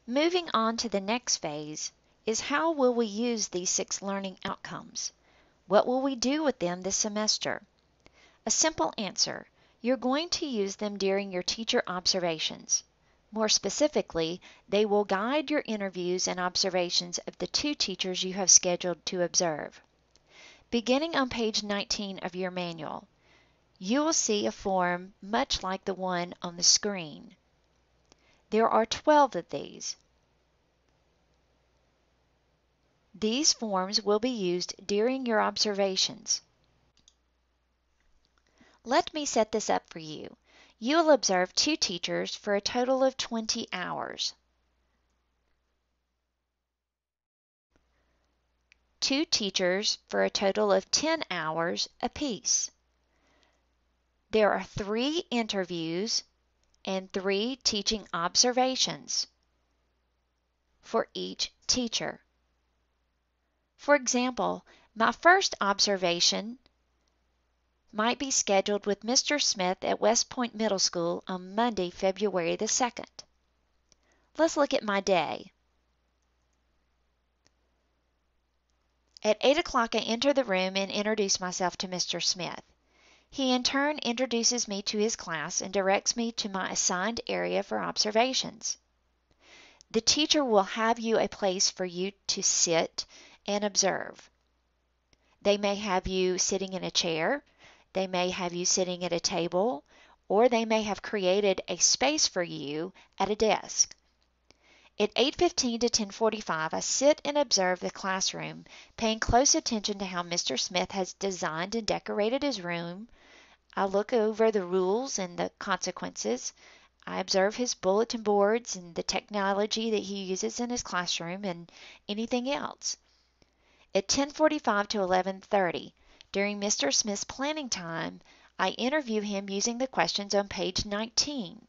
Moving on to the next phase is how will we use these 6 learning outcomes? What will we do with them this semester? A simple answer: you're going to use them during your teacher observations. More specifically, they will guide your interviews and observations of the 2 teachers you have scheduled to observe. Beginning on page 19 of your manual, you will see a form much like the one on the screen. There are 12 of these. These forms will be used during your observations. Let me set this up for you. You will observe 2 teachers for a total of 20 hours. 2 teachers for a total of 10 hours apiece. There are 3 interviews and 3 teaching observations for each teacher. For example, my first observation might be scheduled with Mr. Smith at West Point Middle School on Monday, February the 2nd. Let's look at my day. At 8 o'clock, I enter the room and introduce myself to Mr. Smith. He in turn introduces me to his class and directs me to my assigned area for observations. The teacher will have you a place for you to sit and observe. They may have you sitting in a chair, they may have you sitting at a table, or they may have created a space for you at a desk. At 8:15 to 10:45, I sit and observe the classroom, paying close attention to how Mr. Smith has designed and decorated his room. I look over the rules and the consequences. I observe his bulletin boards and the technology that he uses in his classroom and anything else. At 10:45 to 11:30, during Mr. Smith's planning time, I interview him using the questions on page 19,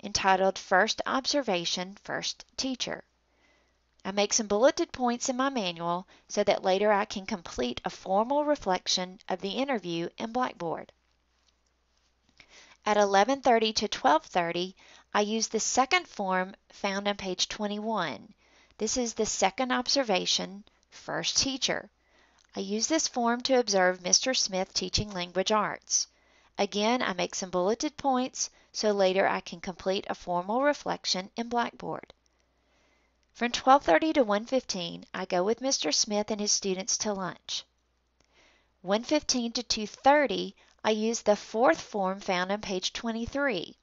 entitled First Observation, First Teacher. I make some bulleted points in my manual so that later I can complete a formal reflection of the interview in Blackboard. At 11:30 to 12:30, I use the second form found on page 21. This is the second observation, first teacher. I use this form to observe Mr. Smith teaching language arts. Again, I make some bulleted points so later I can complete a formal reflection in Blackboard. From 12:30 to 1:15, I go with Mr. Smith and his students to lunch. 1:15 to 2:30, I use the fourth form found on page 23,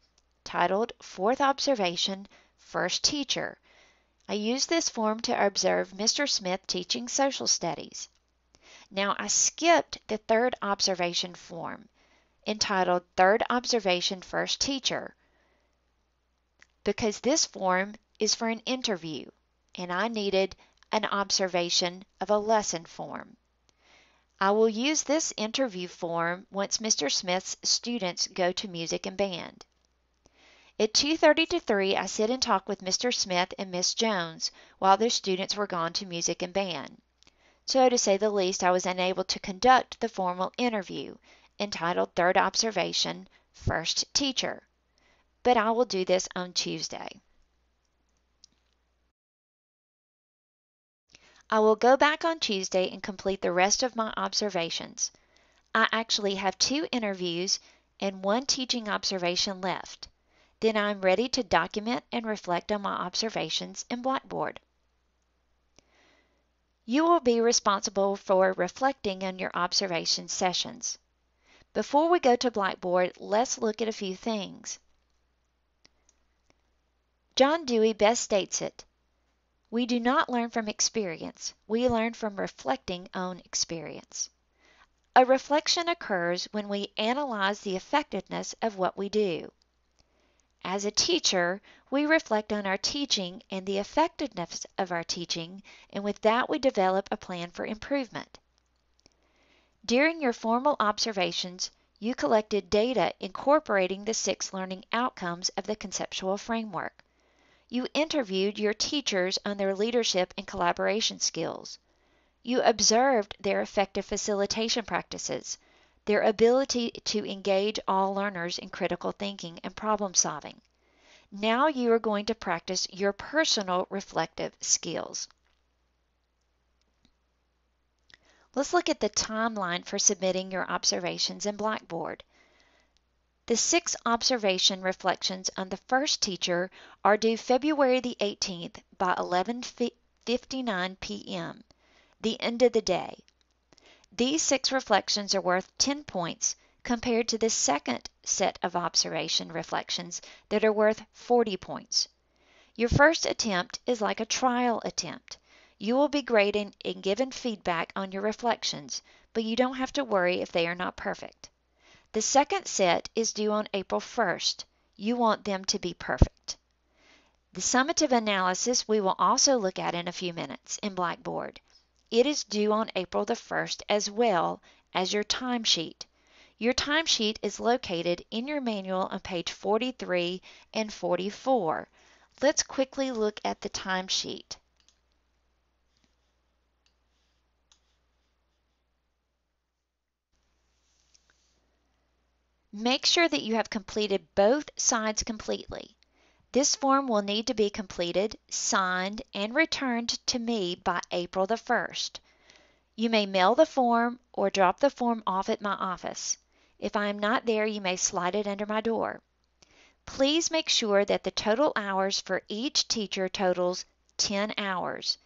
titled Fourth Observation, First Teacher. I use this form to observe Mr. Smith teaching social studies. Now I skipped the third observation form, entitled Third Observation, First Teacher, because this form is for an interview, and I needed an observation of a lesson form. I will use this interview form once Mr. Smith's students go to music and band. At 2:30 to 3, I sit and talk with Mr. Smith and Miss Jones while their students were gone to music and band. So, to say the least, I was unable to conduct the formal interview, entitled Third Observation, First Teacher. But I will do this on Tuesday. I will go back on Tuesday and complete the rest of my observations. I actually have 2 interviews and 1 teaching observation left. Then I'm ready to document and reflect on my observations in Blackboard. You will be responsible for reflecting on your observation sessions. Before we go to Blackboard, let's look at a few things. John Dewey best states it: we do not learn from experience, we learn from reflecting on experience. A reflection occurs when we analyze the effectiveness of what we do. As a teacher, we reflect on our teaching and the effectiveness of our teaching, and with that we develop a plan for improvement. During your formal observations, you collected data incorporating the 6 learning outcomes of the conceptual framework. You interviewed your teachers on their leadership and collaboration skills. You observed their effective facilitation practices, their ability to engage all learners in critical thinking and problem solving. Now you are going to practice your personal reflective skills. Let's look at the timeline for submitting your observations in Blackboard. The 6 observation reflections on the first teacher are due February the 18th by 11:59 p.m., the end of the day. These 6 reflections are worth 10 points compared to the second set of observation reflections that are worth 40 points. Your first attempt is like a trial attempt. You will be graded and given feedback on your reflections, but you don't have to worry if they are not perfect. The second set is due on April 1st. You want them to be perfect. The summative analysis we will also look at in a few minutes in Blackboard. It is due on April the 1st as well as your timesheet. Your timesheet is located in your manual on page 43 and 44. Let's quickly look at the timesheet. Make sure that you have completed both sides completely. This form will need to be completed, signed, and returned to me by April the 1st. You may mail the form or drop the form off at my office. If I am not there, you may slide it under my door. Please make sure that the total hours for each teacher totals 10 hours.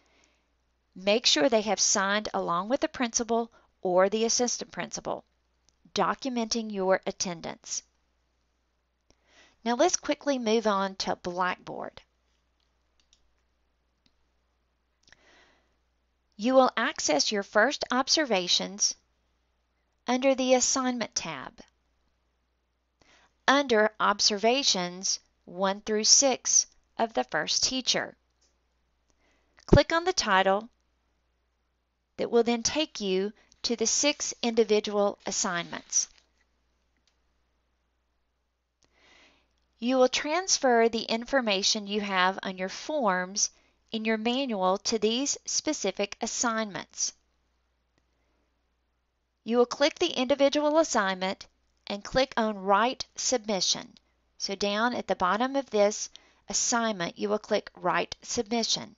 Make sure they have signed along with the principal or the assistant principal, documenting your attendance. Now let's quickly move on to Blackboard. You will access your first observations under the Assignment tab. Under Observations 1 through 6 of the first teacher. Click on the title that will then take you to the 6 individual assignments. You will transfer the information you have on your forms in your manual to these specific assignments. You will click the individual assignment and click on Write Submission. So down at the bottom of this assignment, you will click Write Submission.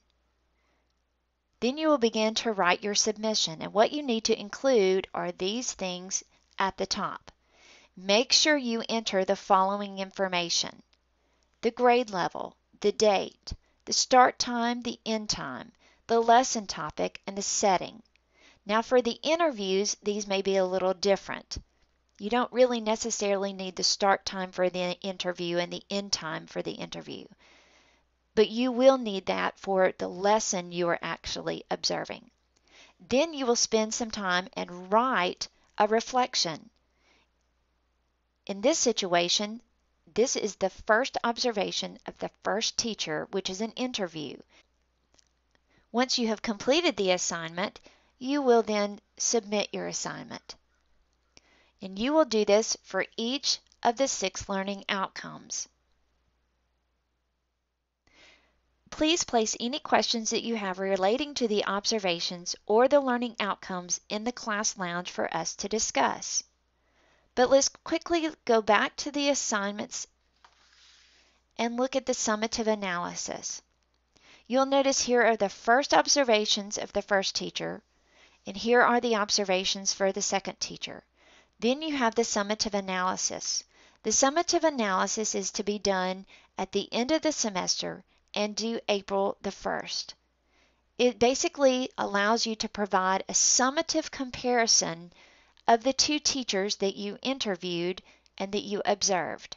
Then you will begin to write your submission, and what you need to include are these things at the top. Make sure you enter the following information: the grade level, the date, the start time, the end time, the lesson topic, and the setting. Now for the interviews, these may be a little different. You don't really necessarily need the start time for the interview and the end time for the interview, but you will need that for the lesson you are actually observing. Then you will spend some time and write a reflection. In this situation, this is the first observation of the first teacher, which is an interview. Once you have completed the assignment, you will then submit your assignment. And you will do this for each of the 6 learning outcomes. Please place any questions that you have relating to the observations or the learning outcomes in the class lounge for us to discuss. But let's quickly go back to the assignments and look at the summative analysis. You'll notice here are the first observations of the first teacher, and here are the observations for the second teacher. Then you have the summative analysis. The summative analysis is to be done at the end of the semester and due April the 1st. It basically allows you to provide a summative comparison of the 2 teachers that you interviewed and that you observed.